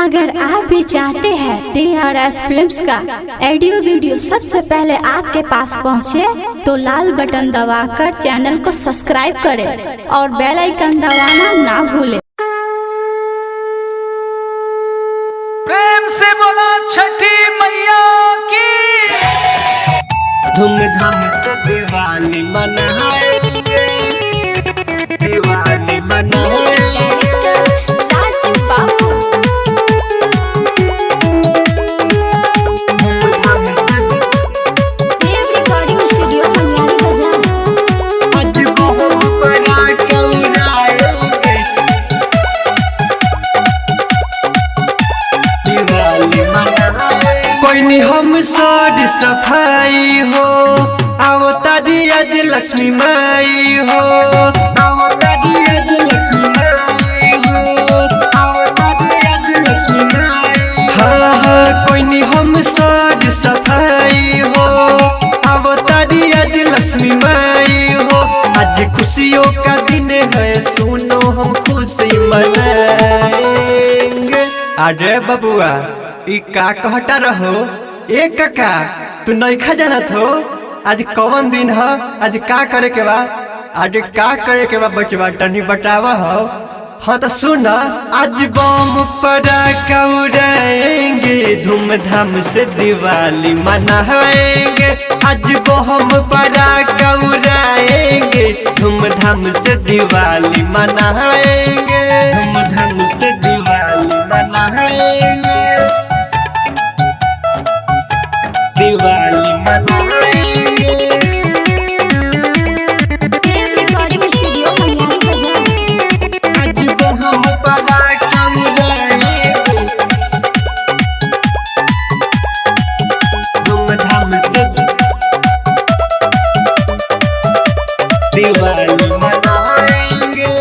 अगर आप भी चाहते हैं DRS फिल्म्स का ऑडियो वीडियो सबसे पहले आपके पास पहुंचे, तो लाल बटन दबाकर चैनल को सब्सक्राइब करें और बेल आइकन दबाना ना भूलें। प्रेम से बोला छठी मैया की। धूमधाम से दिवाली मनाएंगे, दिवाली मनाएंगे। धूमधाम से आज बहुत बड़ा उड़ाएंगे, दिवाली मनाएंगे। कोई नहीं हम सारी सफाई हो, अवतारी आज लक्ष्मी माई हो, अवतारी आज लक्ष्मी माई हो, अवतारी आज लक्ष्मी माई। हाँ हाँ कोई नहीं हम सारी सफाई हो, अवतारी आज लक्ष्मी माई हो। आज खुशियों का दिन है, सुनो हम खुशी मनाएंगे। अरे बबुआ ई का कहता रहो, ए काका तू नइखा जानत हो आज कौन दिन है, आज का करे के बा, आज का करे के बा बचवा तनी बतावा हो। हाँ तो सुन, आज बम पटाखा उड़ाएंगे, धूमधाम से दिवाली मनाएंगे। आज बम पटाखा उड़ाएंगे, धूमधाम से दिवाली मनाएंगे, धूमधाम से दिवाली मनाएंगे, दिवाली मनाएंगे। आज बम पटाखा उड़ाएंगे, धूमधाम से दिवाली मनाएंगे।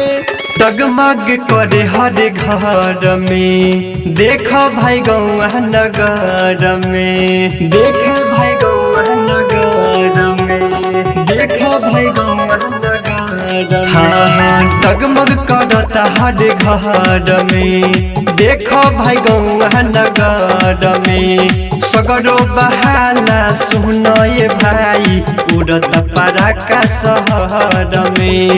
डगमग करे हर घर में, देखो भाई गौआ नगर में, देखो भाई गौआ नगर में, देखो भाई गौआ नगर। हाँ हाँ डगमग करता हर घर में, देखो भाई गौआ नगर में। सगरो बहाला सुनो ये भाई, उड़त पटाखा शहर में।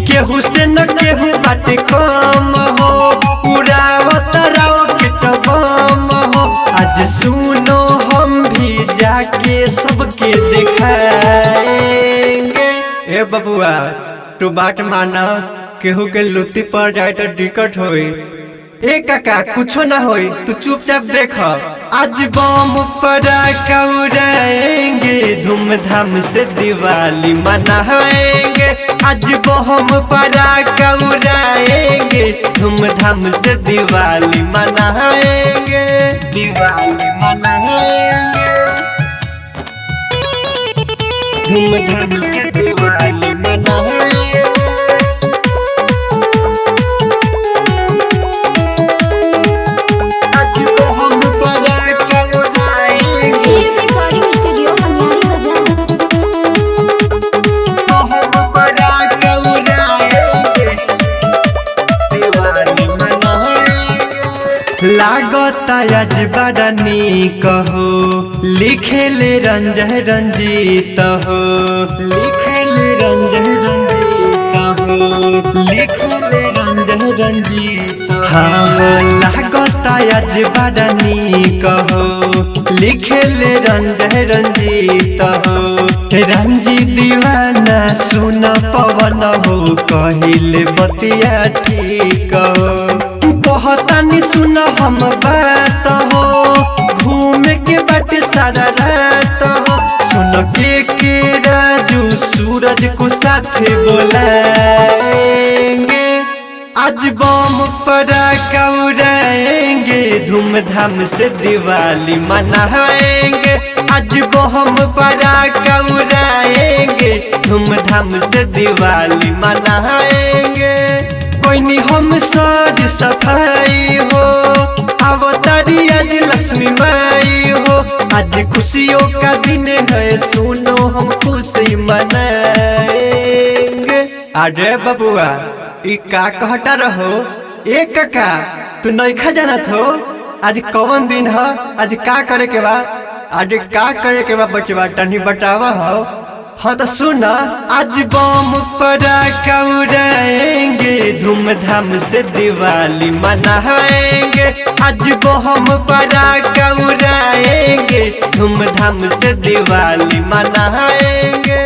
केहू से न केहू बाटे कम हो, उड़ावत रॉकेट बम हो। आज सुनो हम भी जाके सबके दिखाएंगे। ए बबुआ तू बात माना, केहू के लुत्ती पर जाए तो दिक्कत होई। ए काका कुछो ना होई, तू चुपचाप देख। आज बम पटाखा उड़ाएंगे, धूमधाम से दिवाली मनाएंगे। आज बम पटाखा उड़ाएंगे, धूमधाम से दिवाली मनाएंगे, दिवाली मनाएंगे, धूमधाम से दिवाली मनाएंगे। लागता आज बड़ा नीक हो, लिखेले रंजन रंजीत हो, लिखेले रंजन रंजीत हो, लिखेले रंजन रंजीत। हाँ लागता आज बड़ा नीक हो, लिखेले रंजन रंजीत हो। रंजी दीवाना सुन पवन हो, कहिले बतिया ठीक हो। कहतानी सुन हम बात हो, घूम के बाटे सारा रात हो। सुन के राजू सूरज को साथे बोलाएंगे। आज बम पटाखा उड़ाएंगे, धूमधाम से दिवाली मनाएंगे। आज बम पटाखा उड़ाएंगे, धूमधाम से दिवाली मनाएंगे। कोई नहीं हम सारी सफाई हो, अवतारी आज लक्ष्मी माई हो। आज खुशियों का दिन है, सुनो हम खुशी मनाएंगे। अरे बबुआ ई का कहता रहो, ए काका तू नइखा जानत हो आज कौन दिन है, आज का करे के बा, आज का करे के बा बचवा तनी बतावा हो। हाँ तो सुना, आज बम पटाखा उड़ाएंगे, धूमधाम से दिवाली मनाएंगे। आज बम पटाखा उड़ाएंगे, धूमधाम से दिवाली मनाएंगे।